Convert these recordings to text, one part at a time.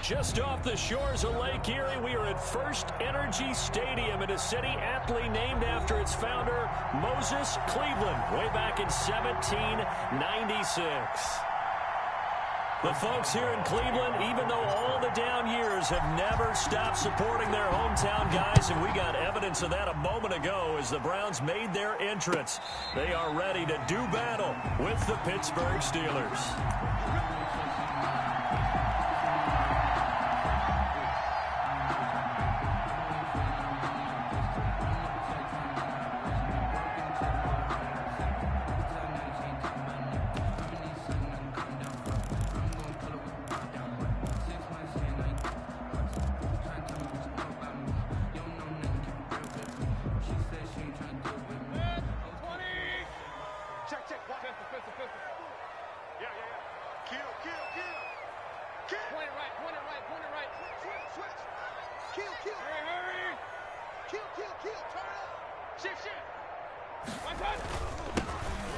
Just off the shores of Lake Erie, we are at First Energy Stadium in a city aptly named after its founder, Moses Cleveland, way back in 1796. The folks here in Cleveland, even though all the down years, have never stopped supporting their hometown guys, and we got evidence of that a moment ago as the Browns made their entrance. They are ready to do battle with the Pittsburgh Steelers.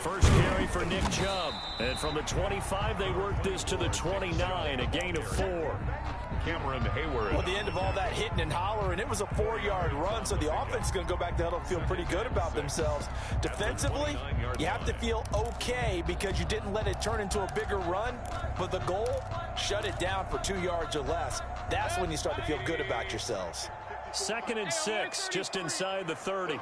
First carry for Nick Chubb. And from the 25, they worked this to the 29, a gain of 4. Cameron Hayward. Well, at the end of all that hitting and hollering, it was a 4-yard run, so the offense is going to go back to huddle and feel pretty good about themselves. Defensively, you have to feel okay because you didn't let it turn into a bigger run, but the goal, shut it down for 2 yards or less. That's when you start to feel good about yourselves. 2nd and 6, just inside the 30.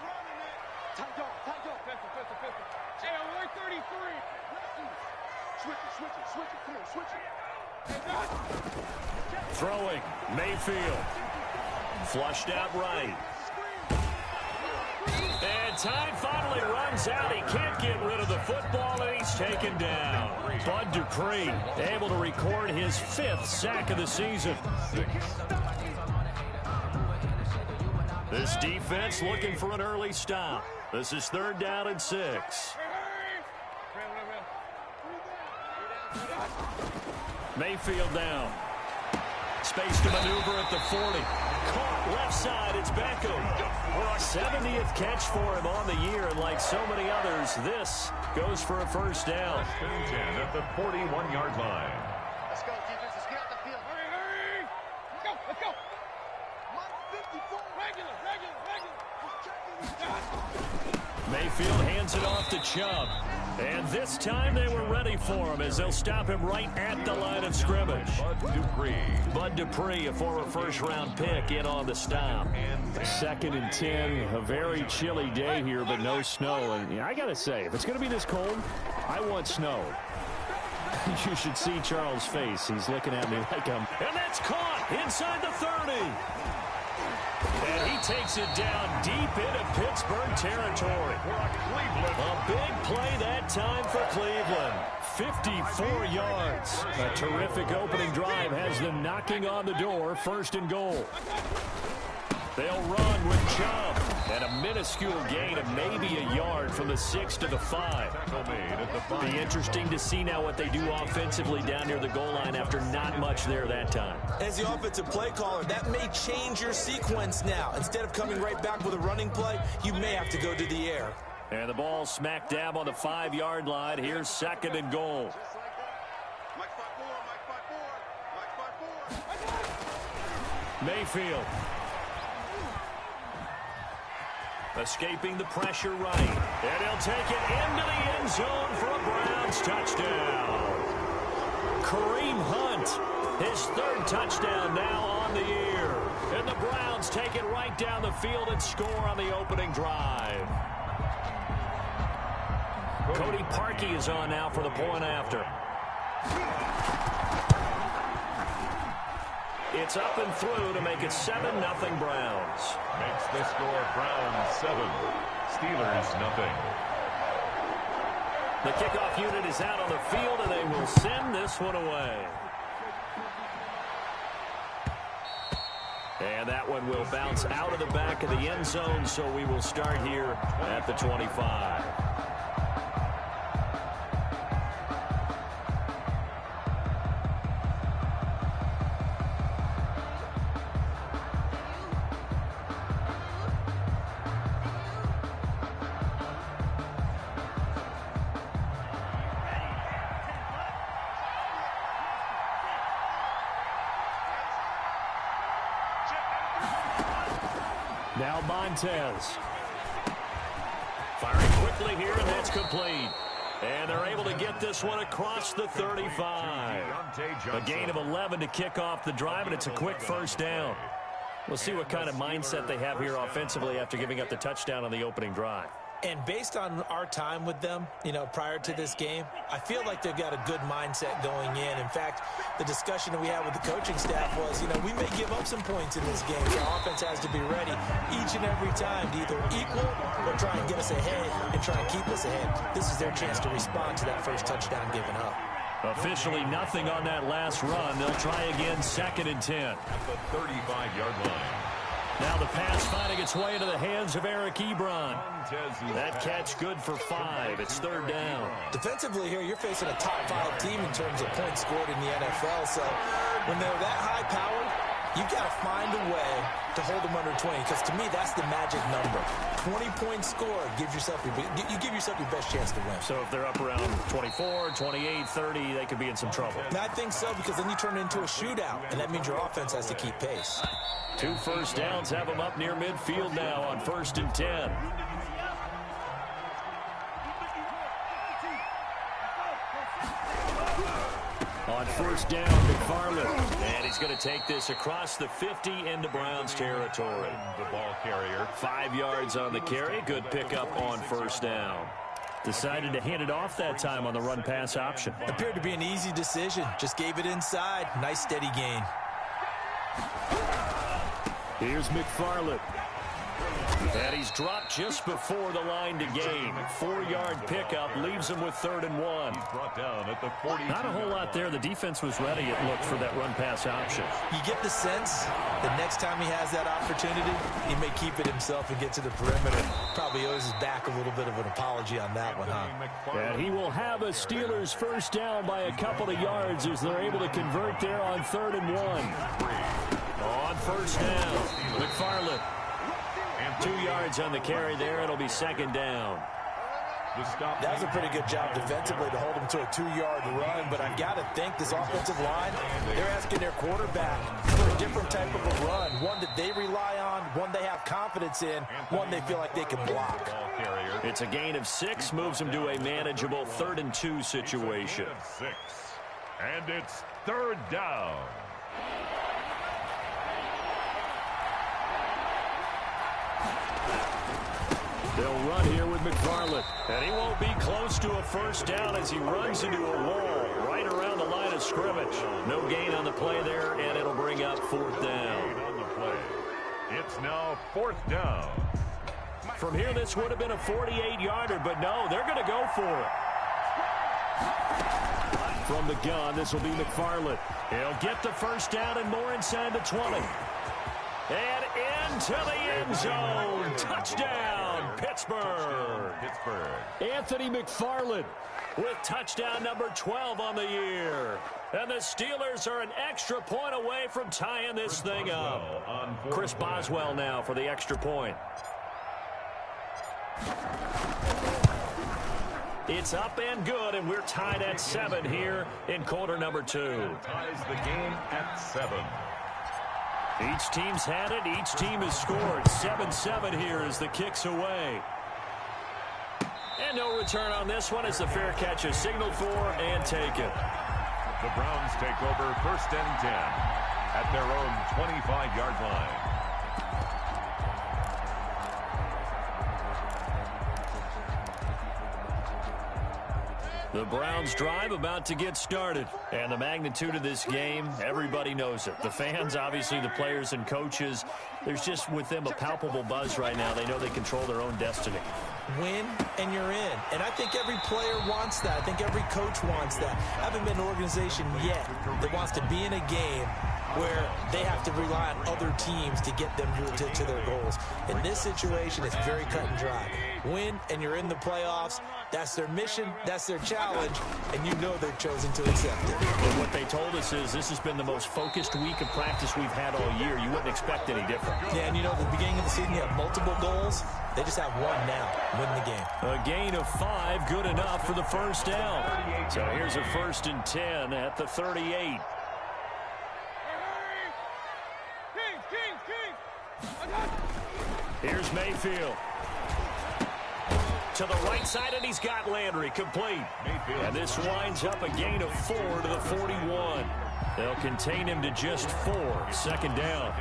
Throwing, Mayfield. Flushed out right. And time finally runs out. He can't get rid of the football, and he's taken down. Bud Dupree able to record his 5th sack of the season. This defense looking for an early stop. This is 3rd down and 6. Mayfield down. Space to maneuver at the 40. Caught left side. It's Beckham. 70th catch for him on the year, and like so many others, this goes for a first down. 10 at the 41-yard line. Let's go, defense. Let's get out the field. Hurry. Let's go. Let's go. 54. Regular. Mayfield hands it off to Chubb. And this time they were ready for him as they'll stop him right at the line of scrimmage. Bud Dupree, a former first-round pick, in on the stop. 2nd and 10, a very chilly day here, but no snow. And I got to say, if it's going to be this cold, I want snow. You should see Charles' face. He's looking at me like I'm... And that's caught inside the 30. And he takes it down deep into Pittsburgh territory. A big play that time for Cleveland. 54 yards. A terrific opening drive has them knocking on the door. 1st and goal. They'll run with Chubb. And a minuscule gain of maybe a yard from the 6 to the 5. Be interesting to see now what they do offensively down near the goal line after not much there that time. As the offensive play caller, that may change your sequence now. Instead of coming right back with a running play, you may have to go to the air. And the ball smack dab on the 5-yard line. Here's 2nd and goal. Mayfield. Escaping the pressure right. And he'll take it into the end zone for a Browns touchdown. Kareem Hunt, his 3rd touchdown now on the year. And the Browns take it right down the field and score on the opening drive. Cody Parkey is on now for the point after. It's up and through to make it 7-0 Browns. Makes the score Browns 7, Steelers 0. The kickoff unit is out on the field, and they will send this one away. And that one will bounce out of the back of the end zone, so we will start here at the 25. Now Montez. Firing quickly here, and that's complete. And they're able to get this one across the 35. A gain of 11 to kick off the drive, and it's a quick first down. We'll see what kind of mindset they have here offensively after giving up the touchdown on the opening drive. And based on our time with them, prior to this game, I feel like they've got a good mindset going in. In fact, the discussion that we had with the coaching staff was, we may give up some points in this game. So our offense has to be ready each and every time to either equal or try and get us ahead and try and keep us ahead. This is their chance to respond to that first touchdown given up. Officially nothing on that last run. They'll try again, 2nd and 10. At the 35-yard line. Now the pass finding its way into the hands of Eric Ebron. That catch good for 5. It's 3rd down. Defensively here, you're facing a top-5 team in terms of points scored in the NFL. So when they're that high-powered, you've got to find a way to hold them under 20. Because to me, that's the magic number. 20 points scored gives yourself you give yourself your best chance to win. So if they're up around 24, 28, 30, they could be in some trouble. And I think so, because then you turn it into a shootout, and that means your offense has to keep pace. 2 first downs have them up near midfield now on 1st and 10. On 1st down, McFarland. And he's going to take this across the 50 into Browns territory. The ball carrier. 5 yards on the carry. Good pickup on 1st down. Decided to hand it off that time on the run-pass option. Appeared to be an easy decision. Just gave it inside. Nice steady gain. Here's McFarland. And he's dropped just before the line to gain. 4-yard pickup leaves him with 3rd and 1. He's brought down at the 40. Not a whole lot there. The defense was ready, it looked, for that run-pass option. You get the sense the next time he has that opportunity, he may keep it himself and get to the perimeter. Probably owes his back a little bit of an apology on that one, huh? And he will have a Steelers first down by a couple of yards as they're able to convert there on 3rd and 1. On 1st down, McFarland. 2 yards on the carry there. It'll be 2nd down. That was a pretty good job defensively to hold him to a 2-yard run, but I've got to think this offensive line, they're asking their quarterback for a different type of a run, one that they rely on, one they have confidence in, one they feel like they can block. It's a gain of 6, moves him to a manageable 3rd and 2 situation. 6. And it's 3rd down. They'll run here with McFarland. And he won't be close to a first down as he runs into a wall right around the line of scrimmage. No gain on the play there, and it'll bring up 4th down. On the play. It's now 4th down. From here, this would have been a 48-yarder, but no, they're going to go for it. From the gun, this will be McFarland. He'll get the first down and more inside the 20. And into the end zone. Touchdown, Pittsburgh. Anthony McFarland with touchdown number 12 on the year. And the Steelers are an extra point away from tying this thing up. Chris Boswell now for the extra point. It's up and good, and we're tied at 7 here in quarter number 2. Ties the game at 7. Each team's had it. Each team has scored. 7-7 here as the kick's away. And no return on this one as the fair catch is signaled for and taken. The Browns take over 1st and 10 at their own 25-yard line. The Browns drive about to get started. And the magnitude of this game, everybody knows it. The fans, obviously the players and coaches, there's just with them a palpable buzz right now. They know they control their own destiny. Win and you're in. And I think every player wants that. I think every coach wants that. I haven't been an organization yet that wants to be in a game where they have to rely on other teams to get them to their goals. In this situation, it's very cut and dry. Win, and you're in the playoffs. That's their mission. That's their challenge. And you know they've chosen to accept it. And what they told us is this has been the most focused week of practice we've had all year. You wouldn't expect any different. Yeah, and you know, at the beginning of the season, you have multiple goals. They just have one now. Win the game. A gain of 5, good enough for the first down. So here's a 1st and 10 at the 38. Here's Mayfield. To the right side, and he's got Landry complete. And this winds up a gain of 4 to the 41. They'll contain him to just 4. Second down.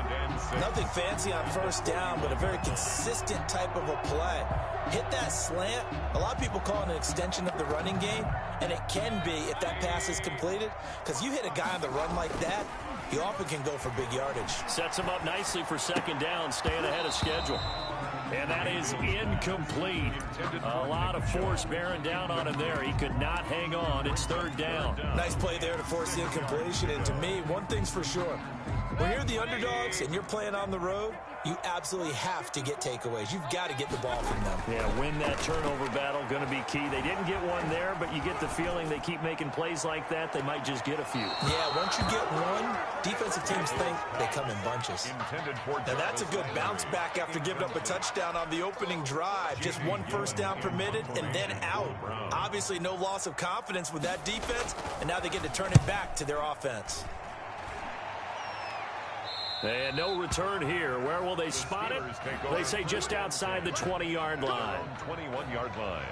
Nothing fancy on first down, but a very consistent type of a play. Hit that slant. A lot of people call it an extension of the running game, and it can be if that pass is completed, because you hit a guy on the run like that, he often can go for big yardage. Sets him up nicely for second down, staying ahead of schedule. And that is incomplete. A lot of force bearing down on him there. He could not hang on. It's third down. Nice play there to force the incompletion. And to me, one thing's for sure. When you're the underdogs and you're playing on the road, you absolutely have to get takeaways. You've got to get the ball from them. Yeah, win that turnover battle, going to be key. They didn't get one there, but you get the feeling they keep making plays like that, they might just get a few. Yeah, once you get one, defensive teams think they come in bunches. Now that's a good bounce back after giving up a touchdown on the opening drive. Just one first down permitted and then out. Obviously no loss of confidence with that defense, and now they get to turn it back to their offense. And no return here. Where will they spot it? They say just outside the 20-yard line. 21-yard line.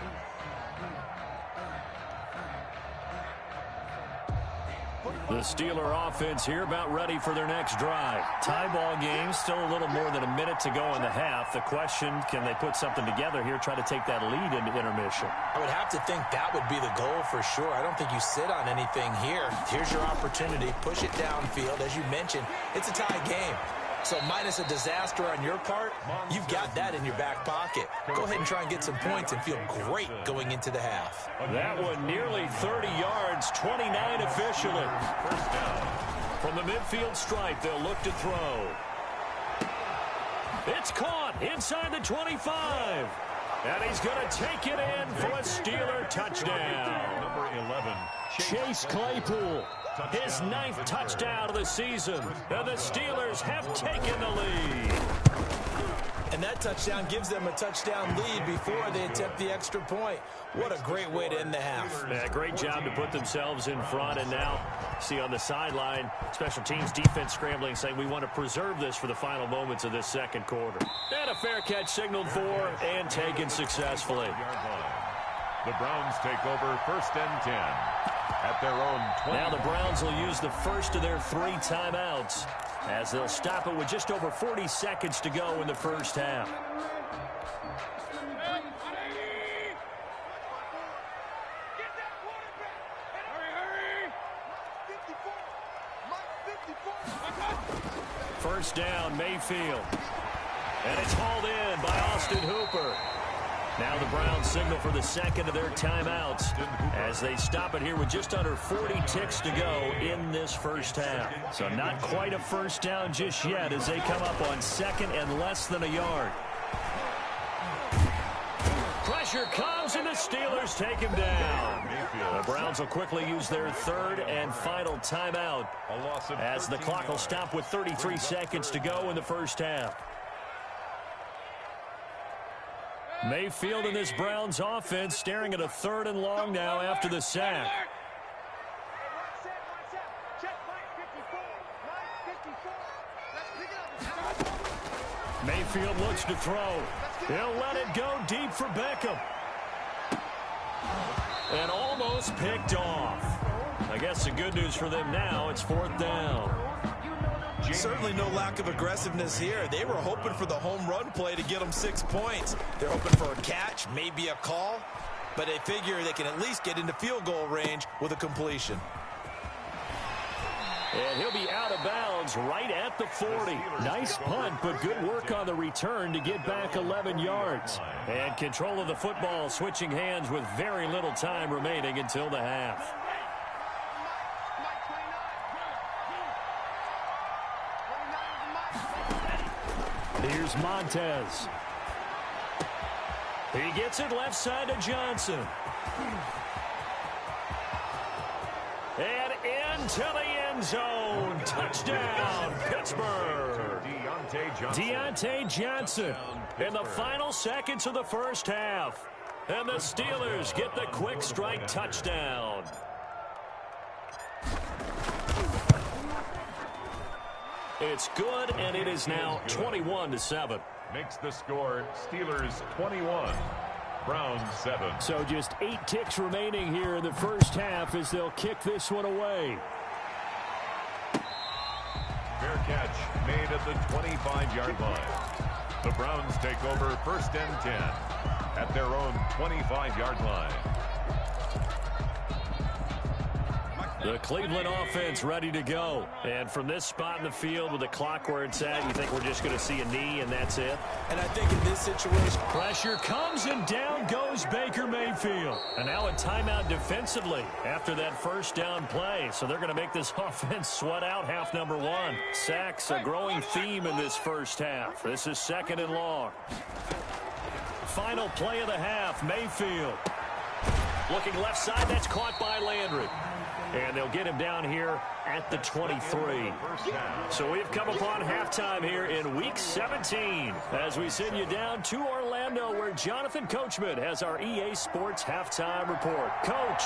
The Steeler offense here about ready for their next drive. Tie ball game, still a little more than a minute to go in the half. The question, can they put something together here, try to take that lead into intermission? I would have to think that would be the goal for sure. I don't think you sit on anything here. Here's your opportunity. Push it downfield. As you mentioned, it's a tie game. So minus a disaster on your part, you've got that in your back pocket. Go ahead and try and get some points and feel great going into the half. That one nearly 30 yards, 29 officially. First down. From the midfield stripe, they'll look to throw. It's caught inside the 25. And he's going to take it in for a Steeler touchdown. Number 11. Chase Claypool. His 9th touchdown of the season. And the Steelers have taken the lead. And that touchdown gives them a touchdown lead before they attempt the extra point. What a great way to end the half. Yeah, great job to put themselves in front. And now, see on the sideline, special teams defense scrambling, saying we want to preserve this for the final moments of this second quarter. And a fair catch signaled for and taken successfully. The Browns take over first and 10. At their own 20. Now the Browns will use the first of their 3 timeouts as they'll stop it with just over 40 seconds to go in the first half. First down, Mayfield. And it's hauled in by Austin Hooper. Now the Browns signal for the second of their timeouts as they stop it here with just under 40 ticks to go in this first half. So not quite a first down just yet as they come up on second and less than a yard. Pressure comes and the Steelers take him down. The Browns will quickly use their third and final timeout as the clock will stop with 33 seconds to go in the first half. Mayfield and this Browns offense staring at a 3rd and long now after the sack. Mayfield looks to throw. He'll let it go deep for Beckham. And almost picked off. I guess the good news for them now, it's 4th down. Certainly no lack of aggressiveness here. They were hoping for the home run play to get them 6 points. They're hoping for a catch, maybe a call, but they figure they can at least get into field goal range with a completion. And he'll be out of bounds right at the 40. Nice punt, but good work on the return to get back 11 yards. And control of the football switching hands with very little time remaining until the half. Here's Montez. He gets it left side to Johnson. And into the end zone. Touchdown, Pittsburgh. Deontay Johnson in the final seconds of the first half. And the Steelers get the quick strike touchdown. It's good, and it is now 21-7. Makes the score Steelers 21, Browns 7. So just 8 ticks remaining here in the first half as they'll kick this one away. Fair catch made at the 25-yard line. The Browns take over first and 10 at their own 25-yard line. The Cleveland offense ready to go. And from this spot in the field with the clock where it's at, you think we're just going to see a knee and that's it? And I think in this situation, pressure comes and down goes Baker Mayfield. And now a timeout defensively after that first down play. So they're going to make this offense sweat out half number 1. Sacks, a growing theme in this first half. This is 2nd and long. Final play of the half, Mayfield. Looking left side, that's caught by Landry. And they'll get him down here at the 23. So we've come upon halftime here in Week 17 as we send you down to Orlando where Jonathan Coachman has our EA Sports Halftime Report. Coach,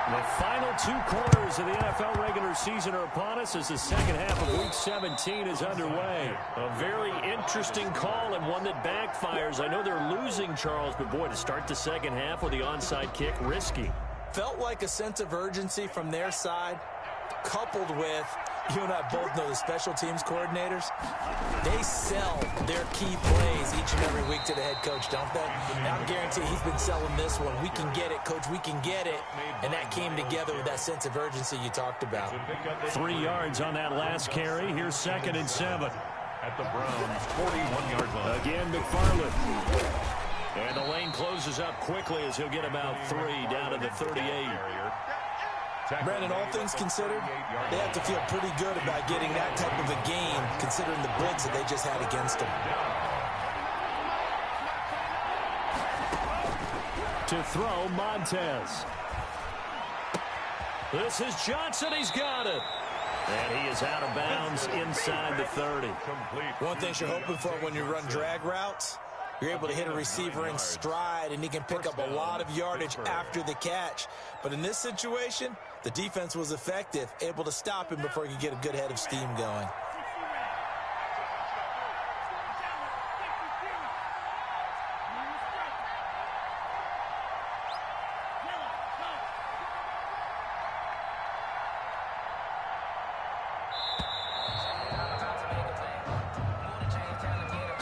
the final 2 quarters of the NFL regular season are upon us as the second half of Week 17 is underway. A very interesting call and one that backfires. I know they're losing, Charles, but boy, to start the second half with the onside kick, risky. felt like a sense of urgency from their side, coupled with, you and I both know the special teams coordinators, they sell their key plays each and every week to the head coach, don't they? And I guarantee he's been selling this one. We can get it, coach, we can get it. And that came together with that sense of urgency you talked about. 3 yards on that last carry. Here's 2nd and 7. At the Browns' 41-yard line. Again, McFarland. And the lane closes up quickly as he'll get about 3 down to the 38. Brandon, all things considered, they have to feel pretty good about getting that type of a game, considering the blitz that they just had against them. To throw, Montez. This is Johnson. He's got it. And he is out of bounds inside the 30. One thing you're hoping for when you run drag routes, you're able to hit a receiver in stride, and he can pick up a lot of yardage after the catch. But in this situation, the defense was effective, able to stop him before he could get a good head of steam going.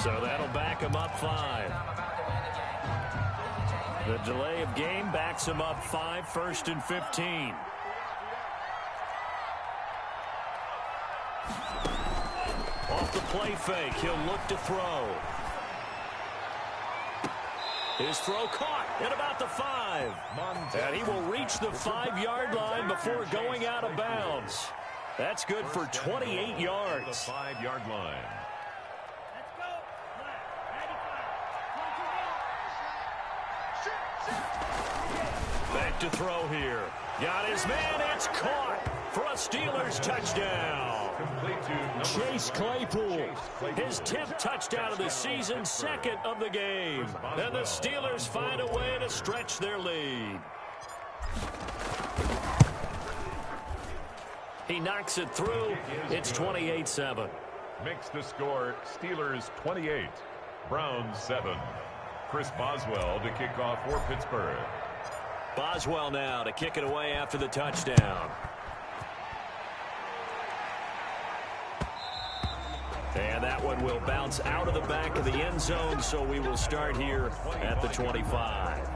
So that'll back him up 5. The delay of game backs him up 5, 1st and 15. Off the play fake, he'll look to throw. His throw caught at about the 5. And he will reach the 5-yard line before going out of bounds. That's good for 28 yards. The 5-yard line. Back to throw here. Got his man. It's caught for a Steelers touchdown. Chase Claypool, his 10th touchdown of the season, 2nd of the game. And the Steelers find a way to stretch their lead. He knocks it through. It's 28-7. Makes the score Steelers 28, Browns 7. Chris Boswell to kick off for Pittsburgh. Boswell now to kick it away after the touchdown. And that one will bounce out of the back of the end zone, so we will start here at the 25.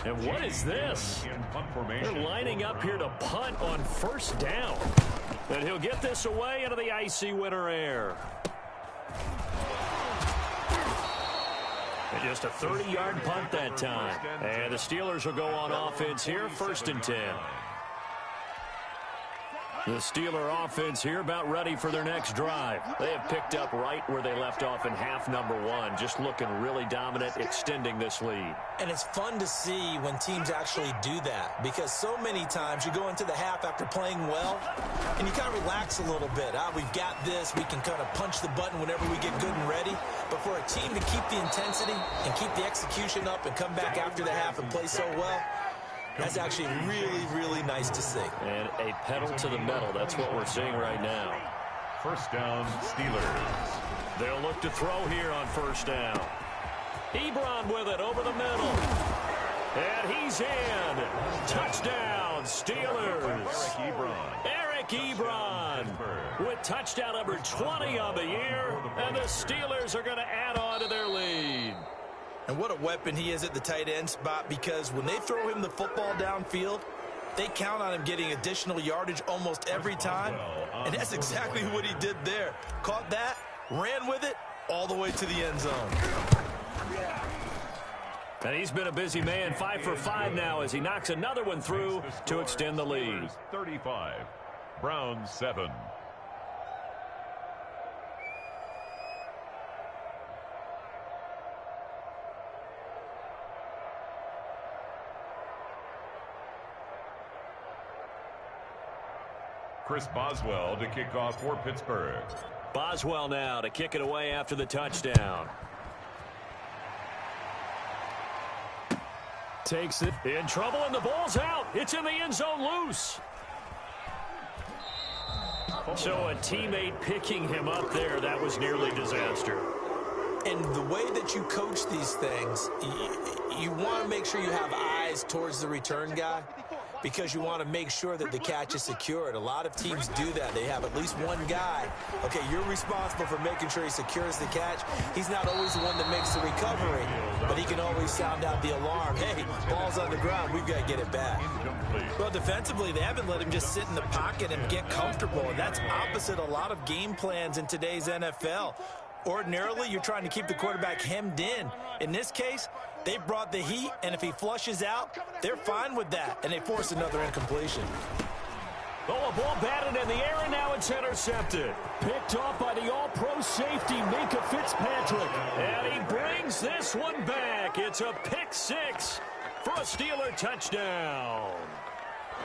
And what is this? They're lining up here to punt on 1st down. And he'll get this away into the icy winter air. And just a 30-yard punt that time. And the Steelers will go on offense here, 1st and 10. The Steeler offense here about ready for their next drive. They have picked up right where they left off in half number 1, just looking really dominant, extending this lead. And it's fun to see when teams actually do that, because so many times you go into the half after playing well, and you kind of relax a little bit. We've got this. We can kind of punch the button whenever we get good and ready. But for a team to keep the intensity and keep the execution up and come back after the half and play so well, that's actually really, really nice to see. And a pedal to the metal. That's what we're seeing right now. First down, Steelers. They'll look to throw here on first down. Ebron with it over the middle. And he's in. Touchdown, Steelers. Eric Ebron with touchdown number 20 on the year. And the Steelers are going to add on to their lead. And what a weapon he is at the tight end spot, because when they throw him the football downfield, they count on him getting additional yardage almost every time. And that's exactly what he did there. Caught that, ran with it, all the way to the end zone. And he's been a busy man, 5 for 5 now as he knocks another one through to extend the lead. 35, Browns 7. Chris Boswell to kick off for Pittsburgh. Boswell now to kick it away after the touchdown. Takes it. In trouble, and the ball's out. It's in the end zone loose. So a teammate picking him up there, that was nearly disaster. And the way that you coach these things, you want to make sure you have eyes towards the return guy, because you want to make sure that the catch is secured. A lot of teams do that. They have at least one guy. Okay, you're responsible for making sure he secures the catch. He's not always the one that makes the recovery, but he can always sound out the alarm. Hey, ball's on the ground. We've got to get it back. Well, defensively, they haven't let him just sit in the pocket and get comfortable, and that's opposite a lot of game plans in today's NFL. Ordinarily, you're trying to keep the quarterback hemmed in. In this case, they brought the heat, and if he flushes out, they're fine with that, and they force another incompletion. Oh, a ball batted in the air, and now it's intercepted. Picked off by the all-pro safety, Minkah Fitzpatrick. And he brings this one back. It's a pick six for a Steeler touchdown.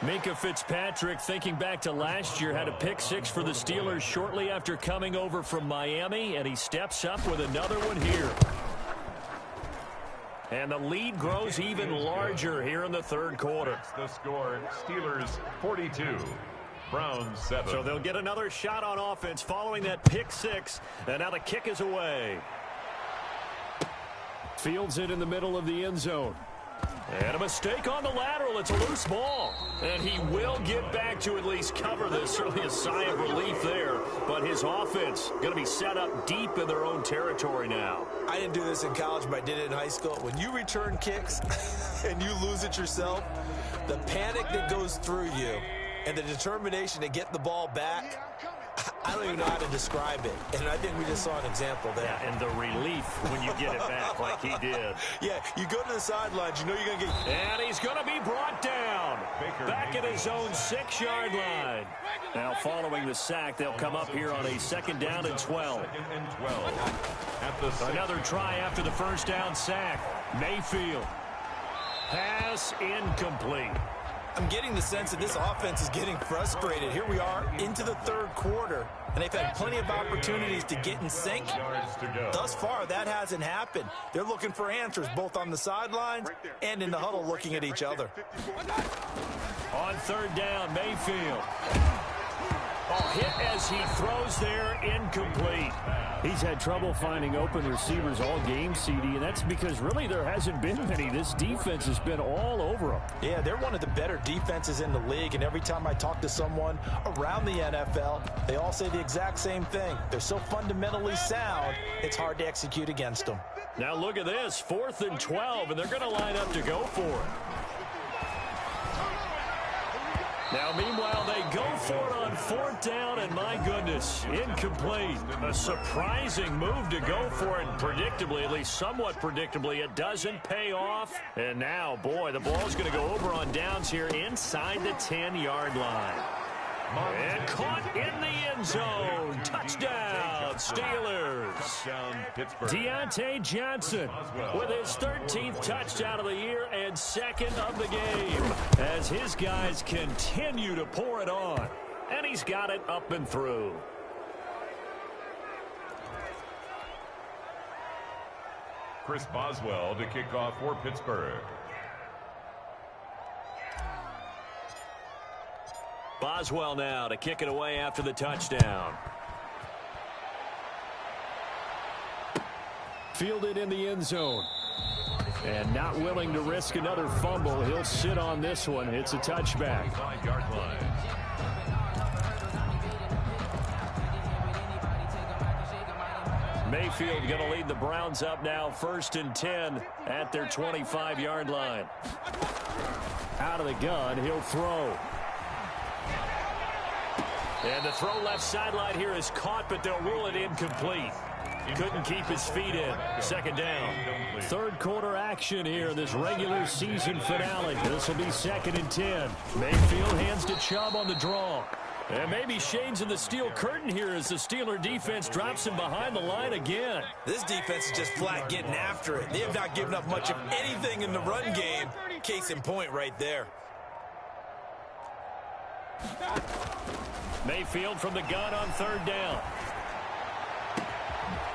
Minkah Fitzpatrick, thinking back to last year, had a pick six for the Steelers shortly after coming over from Miami, and he steps up with another one here. And the lead grows even larger here in the third quarter. The score, Steelers 42, Browns 7. So they'll get another shot on offense following that pick six, and now the kick is away. Fields it in the middle of the end zone. And a mistake on the lateral. It's a loose ball. And he will get back to at least cover this. Certainly a sigh of relief there. But his offense going to be set up deep in their own territory now. I didn't do this in college, but I did it in high school. When you return kicks and you lose it yourself, the panic that goes through you and the determination to get the ball back, I don't even know how to describe it. And I think we just saw an example there. Yeah, and the relief when you get it back like he did. Yeah, you go to the sidelines, you know you're going to get... And he's going to be brought down. Back at his own 6-yard line. Now following the sack, they'll come up here on a 2nd down and 12. Another try after the first down sack. Mayfield. Pass incomplete. I'm getting the sense that this offense is getting frustrated. Here we are into the third quarter, and they've had plenty of opportunities to get in sync. Thus far, that hasn't happened. They're looking for answers both on the sidelines and in the huddle looking at each other. On 3rd down, Mayfield. Hit as he throws there, incomplete. He's had trouble finding open receivers all game, CD, and that's because really there hasn't been many. This defense has been all over them. Yeah, they're one of the better defenses in the league, and every time I talk to someone around the NFL, they all say the exact same thing. They're so fundamentally sound, it's hard to execute against them. Now look at this, 4th and 12, and they're going to line up to go for it. Now, meanwhile, they go for it on 4th down, and my goodness, incomplete. A surprising move to go for it, and predictably, at least somewhat predictably, it doesn't pay off. And now, boy, the ball's going to go over on downs here inside the 10-yard line. And caught in the end zone. Touchdown, Steelers. Touchdown, Pittsburgh. Deontay Johnson with his 13th touchdown of the year and second of the game as his guys continue to pour it on. And he's got it up and through. Chris Boswell to kick off for Pittsburgh. Boswell now to kick it away after the touchdown. Fielded in the end zone. And not willing to risk another fumble. He'll sit on this one. It's a touchback. 5-yard line. Mayfield going to lead the Browns up now, 1st and 10 at their 25-yard line. Out of the gun, he'll throw. And the throw left sideline here is caught, but they'll rule it incomplete. Couldn't keep his feet in. 2nd down. 3rd quarter action here in this regular season finale. This will be 2nd and 10. Mayfield hands to Chubb on the draw. And maybe shades in the steel curtain here as the Steeler defense drops him behind the line again. This defense is just flat getting after it. They have not given up much of anything in the run game. Case in point right there. Mayfield from the gun on 3rd down.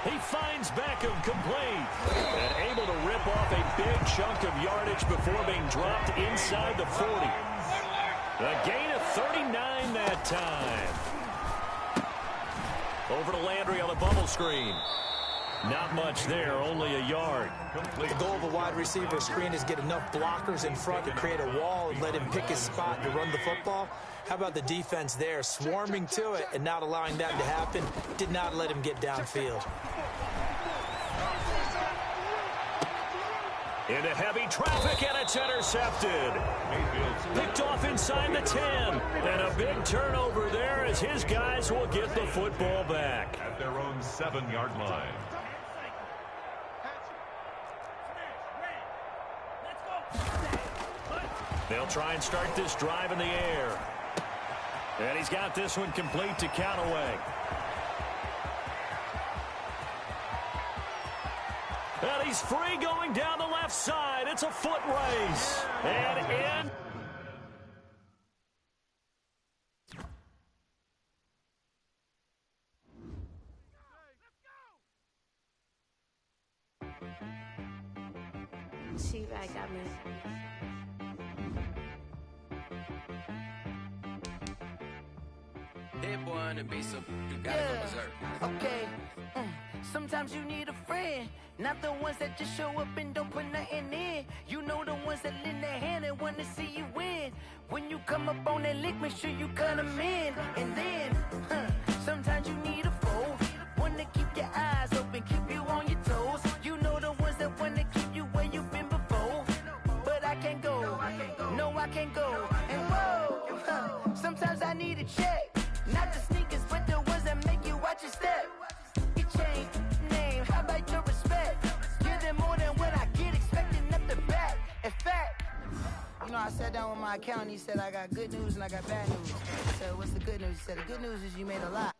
He finds Beckham complete and able to rip off a big chunk of yardage before being dropped inside the 40. A gain of 39 that time. Over to Landry on the bubble screen. Not much there, only a yard. The goal of a wide receiver screen is get enough blockers in front to create a wall and let him pick his spot to run the football. How about the defense there, swarming to it and not allowing that to happen? Did not let him get downfield. Into heavy traffic, and it's intercepted. Picked off inside the 10. And a big turnover there as his guys will get the football back. At their own 7-yard line. They'll try and start this drive in the air. And he's got this one complete to Callaway. And he's free going down the left side. It's a foot race. And in. T-Rag got me. Hit boy on the beat, so you gotta go berserk. Okay. Sometimes you need a friend, not the ones that just show up and don't put nothing in. You know the ones that lend their hand and want to see you win. When you come up on that lick, make sure you cut them in. And then, sometimes you need a foe, one to keep your eyes open, keep you on your toes. You know the ones that want to keep you where you've been before. But I can't go, no I can't go. And whoa, sometimes I need a check. Not the sneakers, but the ones that make you watch your step. You change name, how about your respect? Give them more than what I get, expecting up the back. In fact, you know, I sat down with my accountant, he said I got good news and I got bad news. I said, what's the good news? He said, the good news is you made a lot.